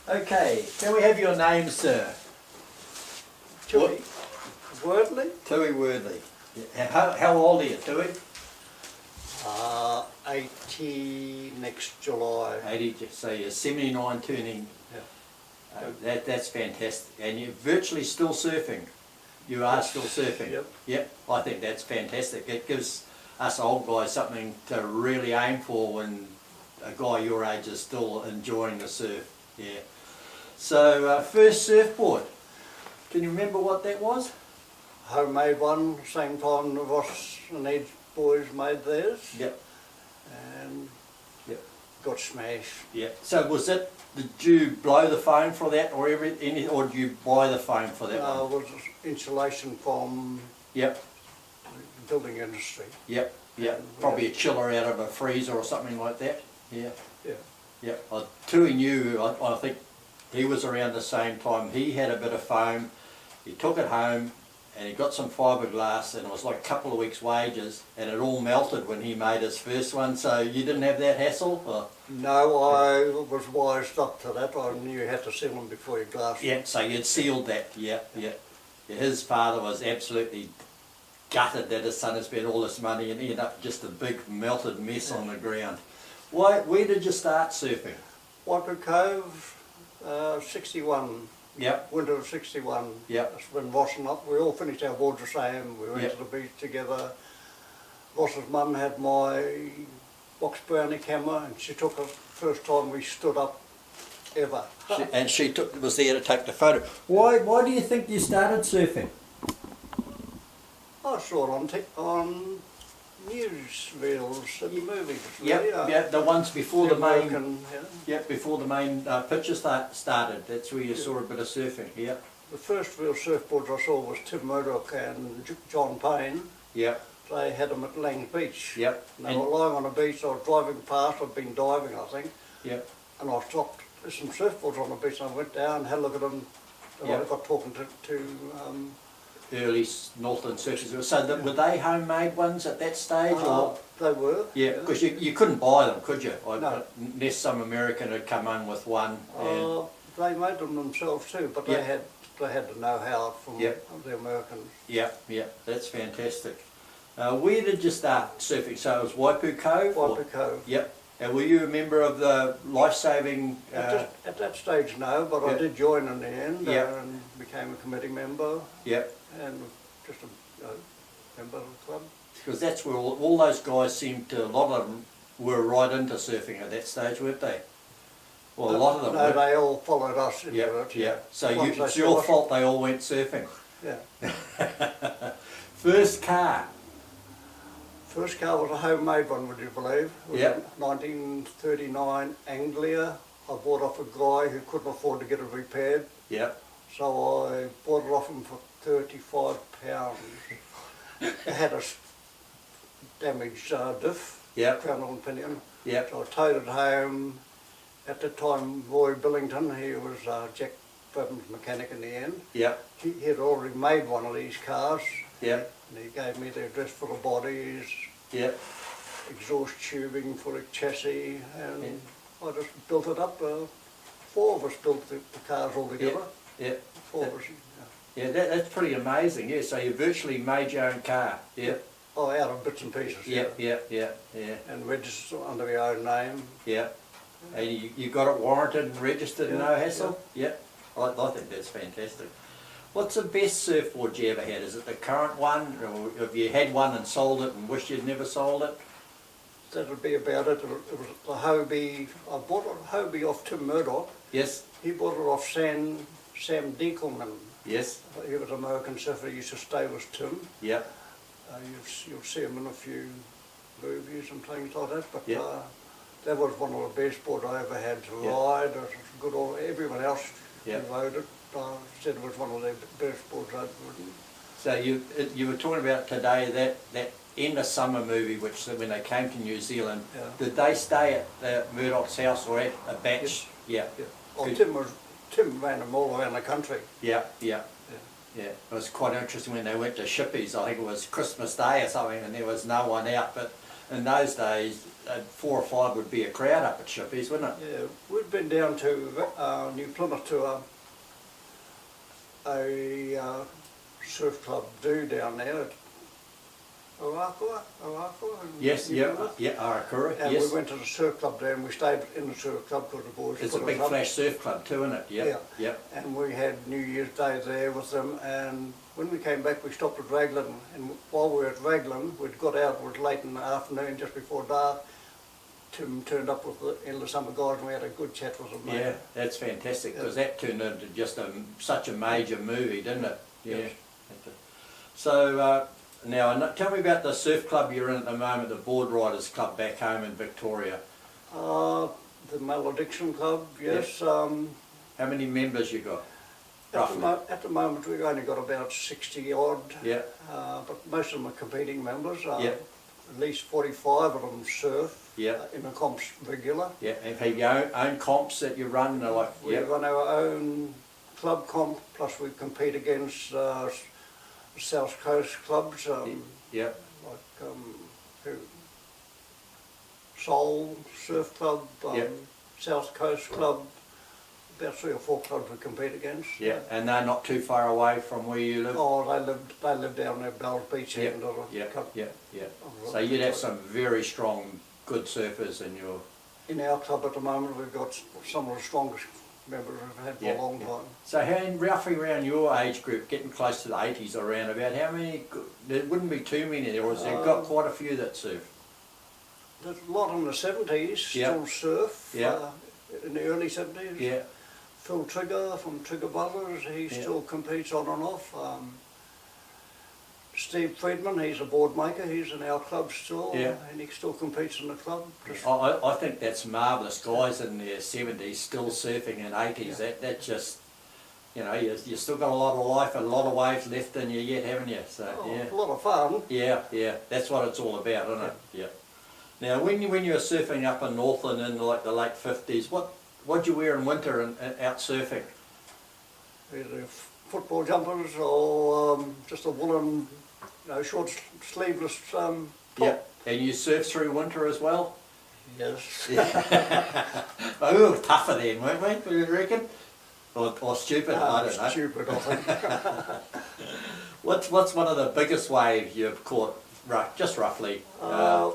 Okay, can we have your name, sir? Tui Wordley? Tui Wordley. How old are you, Tui? 80 next July. 80, so you're 79 turning. Yeah. That's fantastic. And you're virtually still surfing. You are still surfing. Yep. Yep, I think that's fantastic. It gives us old guys something to really aim for when a guy your age is still enjoying the surf. Yeah. So, first surfboard. Can you remember what that was? Homemade one, same time the Ross and Edge boys made theirs. Yep. And Yep. got smashed. Yeah. So was it? Did you blow the foam for that, or or did you buy the foam for that one? It was insulation from Yep. the building industry. Yep. Yep. Probably a chiller out of a freezer or something like that. Yeah. Yeah. Yep. Tui knew. I think he was around the same time. He had a bit of foam. He took it home. And he got some fiberglass, and it was like a couple of weeks' wages, and it all melted when he made his first one. So you didn't have that hassle? Or? No, I was wised up to that. I knew you had to seal them before you glassed them. Yeah, so you'd sealed that, yeah. His father was absolutely gutted that his son had spent all this money and ended up just a big melted mess on the ground. Where did you start surfing? Water Cove, 61. Yep. Winter of 61. Yep. That's when Ross and we all finished our board the same. We went Yep. to the beach together. Ross's mum had my box brownie camera, and she took us first time we stood up ever. And she was there to take the photo. Why do you think you started surfing? I saw it on newsreels and movies. Yep, Really. yeah, the ones before the main. American, yeah. Yep, before the main picture started. That's where you saw a bit of surfing. Yep. The first real surfboards I saw was Tim Murdoch and John Payne. Yep. They had them at Lang Beach. Yep. And they were lying on the beach. I was driving past. I'd been diving, I think. Yep. And I stopped. There's some surfboards on the beach, and I went down, had a look at them. And Yep. I got talking to Early Northland surfers. So were they homemade ones at that stage, or? they were. Yeah, because you couldn't buy them, could you? No. Unless some American had come in with one. And They made them themselves too, but Yep. they had the know-how from Yep. the Americans. yeah, that's fantastic. Where did you start surfing? So it was Waipu Cove? or- Waipu Cove. Yep. And were you a member of the life-saving? At that stage, no, but I Yep. did join in the end Yep. and became a committee member Yep. and just a member of the club. Because that's where all those guys seemed to, a lot of them were right into surfing at that stage, weren't they? Well, a lot of them No, were. they all followed us into Yeah, it. yeah. So Once they it's your saw us. fault they all went surfing. Yeah. First car. First car was a homemade one, would you believe? It was Yep. a 1939 Anglia. I bought off a guy who couldn't afford to get it repaired, Yep. so I bought it off him for £35. It had a damaged diff, Yep. crown and pinion. Yep. So I towed it home. At the time, Roy Billington, he was Jack Brabham's mechanic in the end. Yep. He had already made one of these cars, Yep. and he gave me the address for the bodies, Yep. exhaust tubing for the chassis, and I just built it up. 4 of us built the cars all together. Yep. 4 of us. Yeah, that's pretty amazing. Yeah, so you virtually made your own car. Yep. Oh, out of bits and pieces. Yep. Yeah. Yep. Yeah. And registered under your own name. Yeah. And you got it warranted and registered, Yeah, no hassle? Yep. I think that's fantastic. What's the best surfboard you ever had? Is it the current one, or have you had one and sold it and wished you'd never sold it? That would be about it. It was the Hobie. I bought a Hobie off Tim Murdoch. Yes. He bought it off Sam Dinkelman. Yes. He was an American surfer. He used to stay with Tim. Yep. You'll see him in a few movies and things like that. But Yep. that was one of the best boards I ever had to Yep. ride. It was good. Everyone else Yep. who rode it said it was one of the best boards I'd ridden. So you were talking about today that end of summer movie, which when they came to New Zealand, Yeah. did they stay at Murdoch's house or at a batch? Yeah. Yeah. Oh, Good. Tim ran them all around the country. Yeah. Yeah, it was quite interesting when they went to Shippies. I think it was Christmas Day or something, and there was no one out. But in those days, 4 or 5 would be a crowd up at Shippies, wouldn't it? Yeah, we've been down to New Plymouth to a surf club do down there at Oakua in Yes, New yeah, Plymouth. yeah, Arakura, And yes. we went to the surf club there and we stayed in the surf club because the boys It's a put big us up. flash surf club too, isn't it? Yep, Yeah. yep. And we had New Year's Day there with them, and when we came back we stopped at Raglan, and while we were at Raglan we'd got out, it was late in the afternoon just before dark. Tim turned up with the Endless Summer Guys and we had a good chat with them. mate. Yeah, that's fantastic, because that turned into just such a major movie, didn't it? Yeah. Yes. So, now, tell me about the surf club you're in at the moment, the Board Riders Club back home in Victoria. The Malediction Club, yes. How many members you got, roughly? At the moment we've only got about 60 odd, Yeah, but most of them are competing members. Yeah. At least 45 of them surf yeah, in the comps regular. yeah. And have your own comps that you run? Like, We yeah, run our own club comp, plus we compete against South Coast clubs, yeah, like Seoul Surf Club, Yeah. South Coast Club, about 3 or 4 clubs we compete against. yeah. And they're not too far away from where you live? Oh, they live down there, Bells Beach Yeah, end of the yeah, club. yeah, yeah. of So you'd have some very strong, good surfers in your... In our club at the moment, we've got some of the strongest members we've had for Yeah, a long yeah. time. So roughly around your age group, getting close to the 80s or around about, how many, there wouldn't be too many there, or has there got quite a few that surf? There's a lot in the 70s Yeah. still surf, Yeah. in the early 70s. Yeah, Phil Trigger from Trigger Brothers, he Yeah. still competes on and off. Steve Friedman, he's a board maker, he's in our club still, Yeah. and he still competes in the club. Just, I think that's marvellous, guys in their 70s still surfing in 80s, that just, you know, you still got a lot of life and a lot of waves left in you yet, haven't you? So, yeah. a lot of fun. Yeah, yeah, that's what it's all about, isn't it? Yeah. Now, when you were surfing up in Northland in like the late 50s, what'd you wear in winter and out surfing? Either football jumpers or just a woolen, short sleeveless top. Yeah. And you surf through winter as well? Yes. Oh, we were tougher then, weren't we? Do you reckon? Or stupid? I don't know. Stupid, I think. What's one of the biggest waves you've caught? Just roughly. I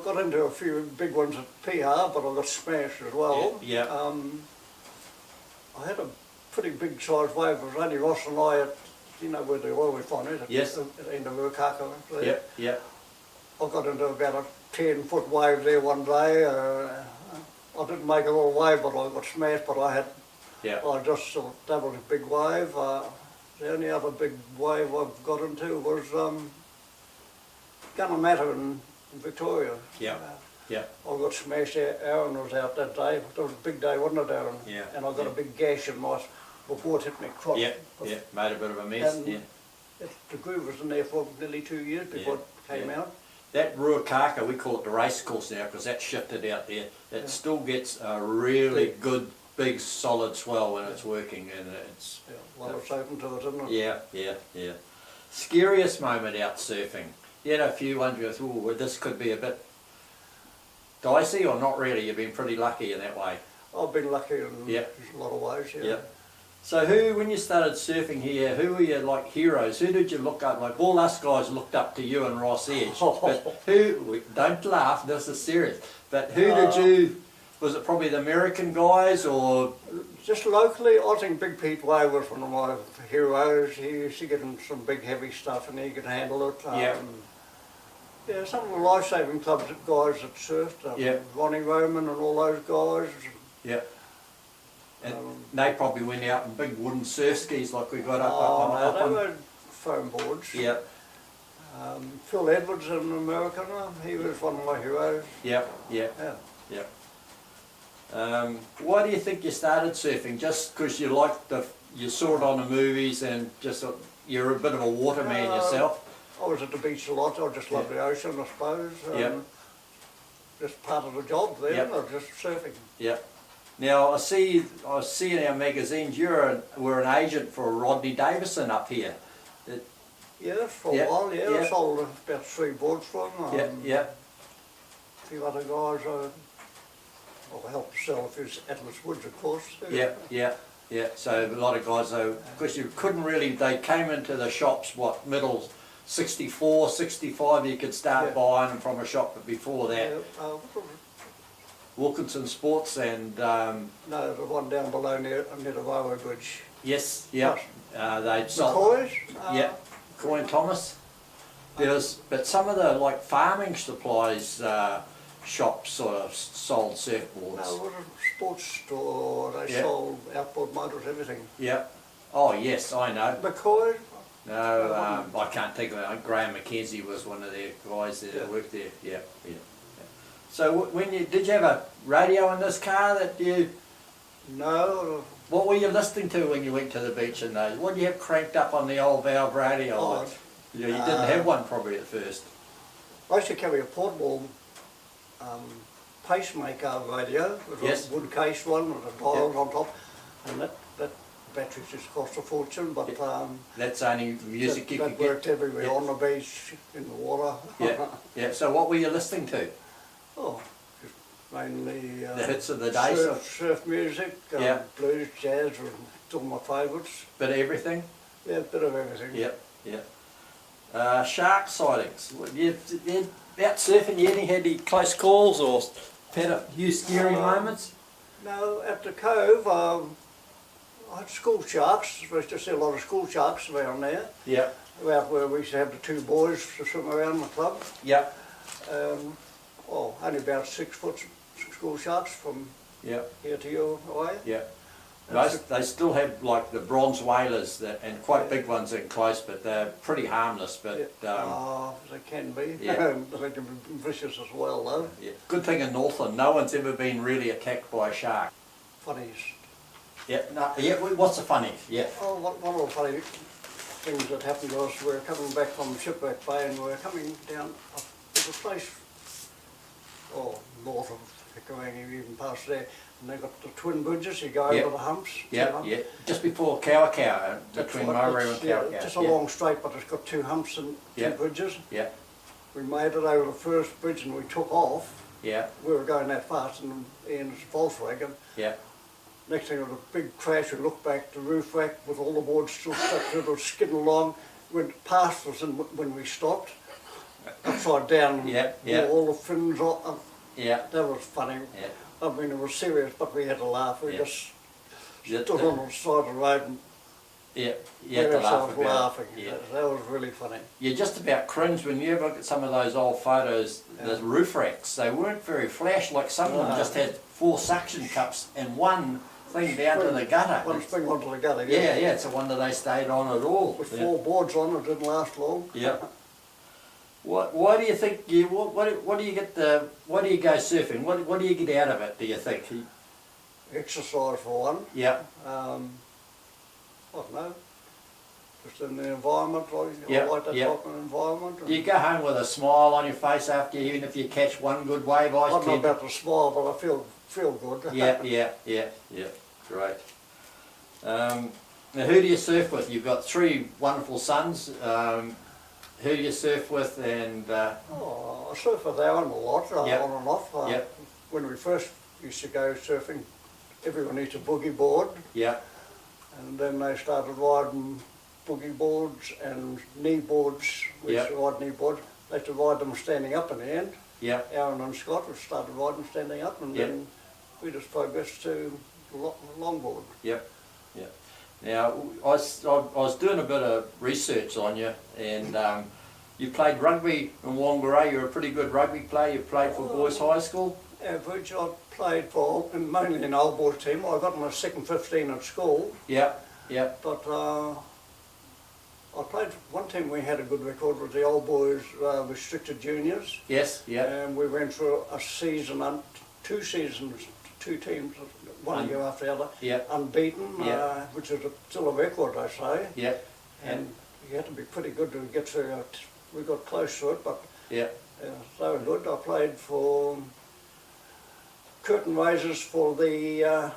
got into a few big ones at PR, but I got smashed as well. Yeah. I had a pretty big sized wave. It was only Ross and I at, where the oil refinery is, Yes. at the end of Urkaka. Yeah, yeah, I got into about a 10-foot wave there one day. I didn't make a little wave, but I got smashed, but yeah. I just that was a big wave. The only other big wave I've got into was Gunnamatta in Victoria. Yeah. Yeah. I got smashed out. Aaron was out that day. It was a big day, wasn't it, Aaron? Yeah. And I got a big gash in my before it hit me crotch. Yeah, yeah, made a bit of a mess, And yeah. The groove was in there for nearly 2 years before it came yeah. out. That Ruakaka, we call it the race course now because that's shifted out there. It still gets a really good, big, solid swell when it's working, and it's... Yeah, well, it's open to it, isn't it? Yeah, yeah, yeah. Scariest moment out surfing? You had a few ones you thought, well, this could be a bit dicey, or not really? You've been pretty lucky in that way. I've been lucky in Yeah. a lot of ways, yeah. Yeah. So when you started surfing here, who were your like heroes? Who did you look up? Like all us guys looked up to you and Ross Edge. But don't laugh, this is serious. But who did you, was it probably the American guys or? Just locally, I think Big Pete Way was one of my heroes. He used to get in some big heavy stuff and he could handle it. Yeah. Yeah, some of the life-saving clubs guys that surfed, Yeah. Ronnie Roman and all those guys. Yeah. And they probably went out in big wooden surf skis like we got up They on. were foam boards. Yeah, Phil Edwards, an American, he was one of my heroes. yeah, yeah, Yeah. yeah. Why do you think you started surfing? Just because you liked you saw it on the movies and just you're a bit of a waterman yourself? I was at the beach a lot. I just love the ocean, I suppose. Yeah. Just part of the job there, Yeah. just surfing. Yeah. Now I see in our magazines you were an agent for Rodney Davison up here. Yes, for Yeah, a while, yeah. yeah. I sold about 3 boards for him. Yeah, yeah, A few other guys I helped sell a few Atlas Woods, of course. Too. yeah, yeah, yeah. So a lot of guys, though, because you couldn't really, they came into the shops, what, middle 64, 65, you could start Yeah. buying them from a shop, but before that, Yeah, Wilkinson Sports and, no, the one down below near the railway bridge. yes, yeah, they'd sold, McCoy's? yeah, Coy and Thomas. There was, but some of the, like, farming supplies, shops sort of sold surfboards. No, it was a sports store. They Yeah. sold outboard motors, everything. Yeah. Oh, yes, I know. McCoy's? No, I can't think of it. Graham McKenzie was one of their guys that Yeah. worked there. Yeah, yeah. So when did you have a radio in this car that you? No. What were you listening to when you went to the beach in those? What did you have cranked up on the old valve radio? Oh, you didn't have one probably at first. I used to carry a portable pacemaker radio with Yes. a wood case one with a dial on top, and that battery just cost a fortune, but That's only music that, you that could get. worked everywhere, Yeah. on the beach, in the water. Yeah, yeah. So what were you listening to? Oh, just mainly The hits of the day, surf music, Yeah. blues, jazz, and it's all my favourites. bit of everything. Yeah, a bit of everything. Yep, yep. Shark sightings. You out surfing, you any had any close calls or had a few scary moments? No, at the cove, I had school sharks. We used to see a lot of school sharks around there. Yep, About where we used to have the 2 boys to swim around the club. yep, Only about 6 foot school sharks from yep, here to your way. yep. That's They still have like the bronze whalers that, and quite big ones in close, but they're pretty harmless. But They can be. Yeah. They can be vicious as well, though. yeah. Good thing in Northland, no one's ever been really attacked by a shark. Funnies. Yeah, no, yeah. What's the funny? Yeah, Oh, one of the funny things that happened to us, we were coming back from Shipwreck Bay and we were coming down, there's a place, north of Pickering, even past there, and they've got the twin bridges, you go Yep. over the humps. 2 yeah, humps. yeah. Just before Kawakawa, That's between right, Murray and it's, yeah, Kawakawa. just a long straight, but it's got 2 humps and 2 Yeah. bridges. Yeah, We made it over the first bridge and we took off. yeah, We were going that fast in Ian's Volkswagen. yeah. Next thing, there was a big crash. We looked back, the roof rack with all the boards still stuck to it, was skidding along. Went past us and when we stopped, upside down, Yeah, yeah. all the fins off. Yeah, That was funny. yeah. I mean, it was serious, but we had to laugh. We Yeah. just Yeah, stood on the side of the road and Yeah, you had made to laugh ourselves about laughing. it. Yeah. That was really funny. You just about cringe when you look at some of those old photos, the Yeah. roof racks, they weren't very flash, like some of them No. just had 4 suction cups and one thing down to the gutter. One spring onto the gutter, Yeah, yeah, it's a wonder they stayed on at all. With Yeah. 4 boards on, it didn't last long. Yeah. Why do you think what do you get why do you go surfing? What do you get out of it, do you think? Exercise for one. Yeah, I don't know. Just in the environment, Yeah, I like that yeah. type of environment. do you go home with a smile on your face after, even if you catch one good wave? I don't know about the smile, but I feel good. Yeah, great. Now who do you surf with? You've got 3 wonderful sons. Who do you surf with? And I surf with Aaron a lot, Yep. on and off. Yep. When we first used to go surfing, everyone used a boogie board, yeah, and then they started riding boogie boards and knee boards. We used to ride knee boards. They used to ride them standing up in the end. yeah, Aaron and Scott started riding standing up, and Yep. then we just progressed to longboard. yeah. Now I was doing a bit of research on you, and you played rugby in Whangarei. You're a pretty good rugby player. You played for boys' high school. Average, I played for, and mainly an old boys team. I got in the second 15 at school, Yeah, yeah, but I played for one team. We had a good record with the old boys restricted juniors, yes, yeah, and we went through a season, 2 seasons, 2 teams, one year after the other, yeah, unbeaten, Yeah. which is still a record, I say. yeah, And you had to be pretty good to get through it. We got close to it, but yeah, they were good. I played for curtain raisers for the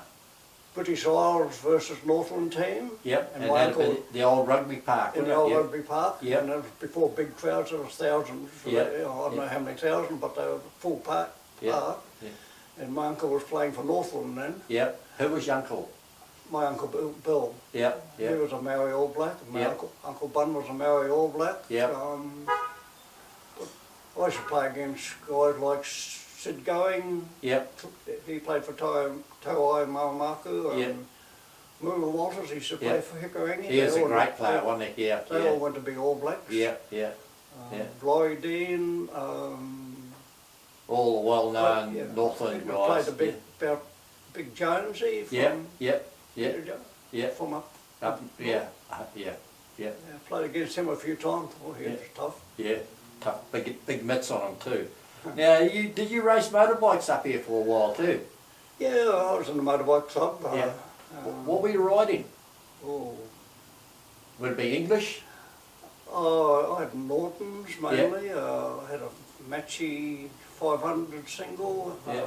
British Isles versus Northland team. Yep, And and my that'd uncle be the old rugby park, in wouldn't the old it? Yep. rugby park. Yep. And it was before big crowds, there was thousands. Yep. I don't know how many thousand, but they were full park. Yep. park. Yep. And my uncle was playing for Northland then. Yep. Who was your uncle? My uncle Bill. Yep. He Yep. was a Maori All Black. And my Yep. uncle Bun was a Maori All Black. Yep. But I used to play against guys like Sid Going. Yep. He played for Tauai Maumaku. Yep. Mula Walters, he used to play Yep. for Hickoringi. He was They a all great went- player, wasn't he? Yeah. They all went to be All Blacks. Yeah. Yeah. Yeah. Laurie Dean. All the well-known yeah, Northland we guys. played a big, about Big Jonesy from, Yeah. Yep. Yep. Yep. from up. Yeah. Yeah. Yeah. Yeah, played against him a few times. Oh, he was tough. Yeah. Tough. Big mitts on him too. Now, did you race motorbikes up here for a while too? Yeah, I was in the motorbike club. Yeah. What were you riding? Oh, Would it be English? I had Nortons mainly. I had a Machi 500 single. Yeah.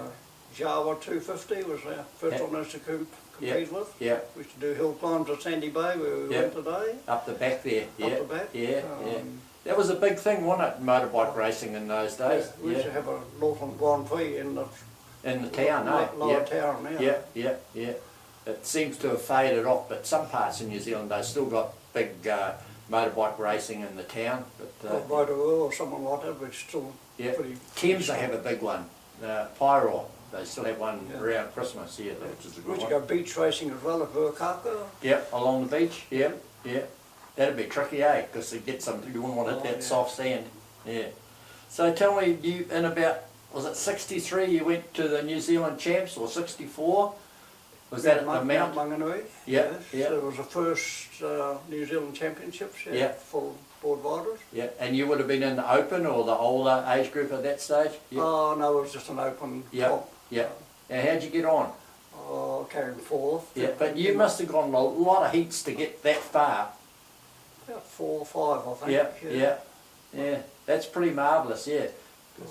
Java 250 was our first one I used to compete with. Yeah. We used to do hill climbs at Sandy Bay where we Yeah. went today. Up the back there. Yeah. Up the back. Yeah. Yeah. That was a big thing, wasn't it? Motorbike racing in those days. We used to have a Northland Grand Prix in the In the town, eh? lower Yeah. town now. Yeah, yeah, yeah. It seems to have faded off, but some parts of New Zealand, they've still got big motorbike racing in the town. But Rotorua or someone like that, which still yeah, pretty... Thames they have a big one. Pyro, they still have one Yeah. around Christmas. Yeah, which is a We good used to one. go beach racing as well at Ruakaka. Yep, along the beach. Yep, yeah. That'd be tricky, eh? Because you wouldn't want to hit that yeah. soft sand. Yeah. So tell me, you in about, was it 63 you went to the New Zealand champs, or 64? Was that at the Mount? Manganui. Yeah, Yes. yeah. So it was the first New Zealand championships, Yeah. full board riders. Yeah, and you would have been in the open or the older age group at that stage? Yeah. Oh, no, it was just an open Yeah. comp. Yeah. And how'd you get on? Oh, came fourth. Yeah, but you must have gone a lot of heats to get that far. About 4 or 5, I think. Yeah, yeah, yeah. That's pretty marvellous, yeah. Oh,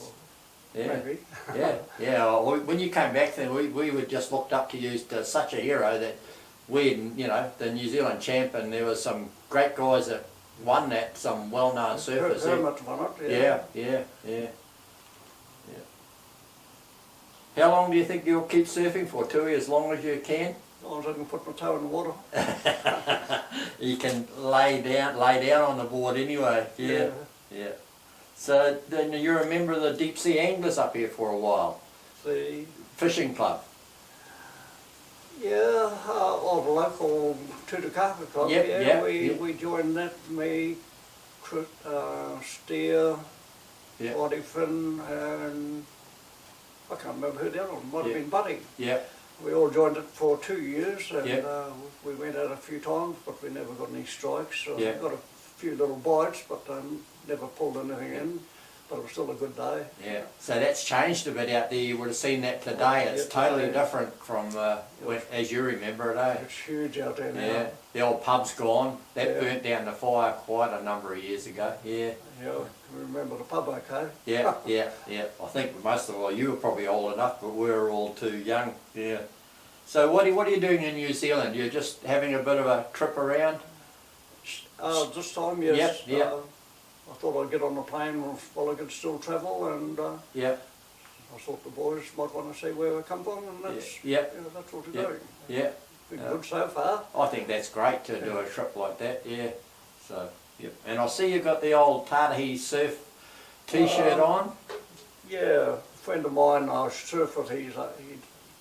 Yeah, Maybe. yeah, yeah. Well, when you came back then, we were just looked up to you as such a hero that we, the New Zealand champ, and there was some great guys that won that, some well-known surfers. Hermit won it, Yeah, yeah, yeah. How long do you think you'll keep surfing for, Tui? As long as you can? As long as I can put my toe in the water. You can lay down on the board anyway. Yeah, yeah. So then you're a member of the deep sea anglers up here for a while. The Fishing club. or the local Tutukaka club. Yep, yeah, yep, we joined that. Me, Steer, Yeah, Buddy Finn, and I can't remember who the other one might have Yeah. been. Buddy. yeah, We all joined it for 2 years, and Yep. we went out a few times, but we never got any strikes. So Yeah. we got a few little bites, but never pulled anything in. But it was still a good day. yeah. So that's changed a bit out there. You would have seen that today. It's Yeah, totally today. different from as you remember it, eh? It's huge out there now. Yeah. The old pub's gone. That Yeah. burnt down the fire quite a number of years ago. Yeah. Yeah, I remember the pub okay. Yeah, yeah, yeah. I think most of all, you were probably old enough, but we were all too young. Yeah. So what are you doing in New Zealand? You're just having a bit of a trip around? This time, yes. Yep, yep. I thought I'd get on the plane while I could still travel, and Yeah, I thought the boys might want to see where we come from, and that's, yeah, that's what we're Yep. doing. yeah. Been good so far. I think that's great to do a trip like that. Yeah. So, yep. And I see you got the old Tatahi surf T-shirt on. Yeah, a friend of mine I surf with, he's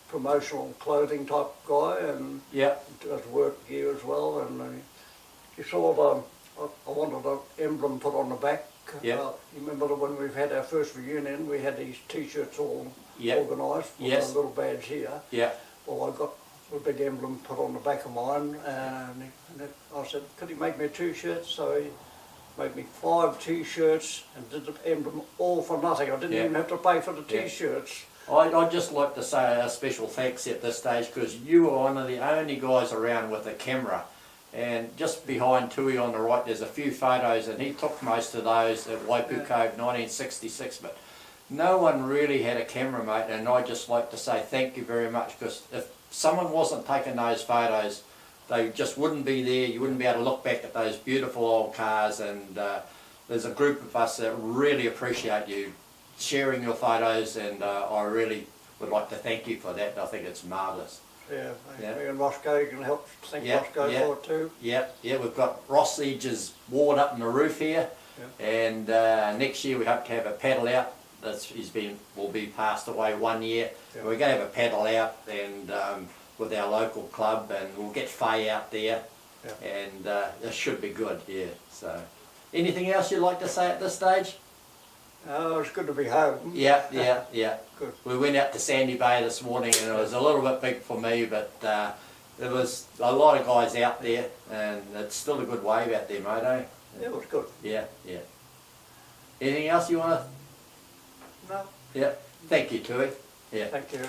promotional clothing type guy, and Yeah, he does work gear as well, and he saw I wanted an emblem put on the back. Yeah. You remember when we've had our first reunion, we had these T-shirts all Yeah. organised with Yes. a little badge here. yeah, Well, I got a big emblem put on the back of mine, and I said, could he make me 2 shirts? So he made me 5 T-shirts and did the emblem all for nothing. I didn't Yeah. even have to pay for the Yeah. T-shirts. I'd just like to say a special thanks at this stage because you were one of the only guys around with a camera. And just behind Tui on the right, there's a few photos, and he took most of those at Waipu Cove, 1966. But no one really had a camera, mate. And I'd just like to say thank you very much because if someone wasn't taking those photos, they just wouldn't be there. You wouldn't be able to look back at those beautiful old cars, and there's a group of us that really appreciate you sharing your photos, and I really would like to thank you for that. I think it's marvellous. Yeah, Yeah. me and Roscoe can help thank Yeah, Roscoe yeah. for it too. Yeah, we've got Ross Edge's ward up in the roof here, and next year we hope to have a paddle out. Will be passed away 1 year. Yeah. We're going to have a paddle out and with our local club, and we'll get Faye out there, and it should be good. Yeah. So, anything else you'd like to say at this stage? Oh, it's good to be home. Yeah. Good. We went out to Sandy Bay this morning, and it was a little bit big for me, but there was a lot of guys out there, and it's still a good wave out there, mate, eh? Yeah, it was good. Yeah. Anything else you want to? No, Yeah. Thank you, Tui. Yeah. thank you.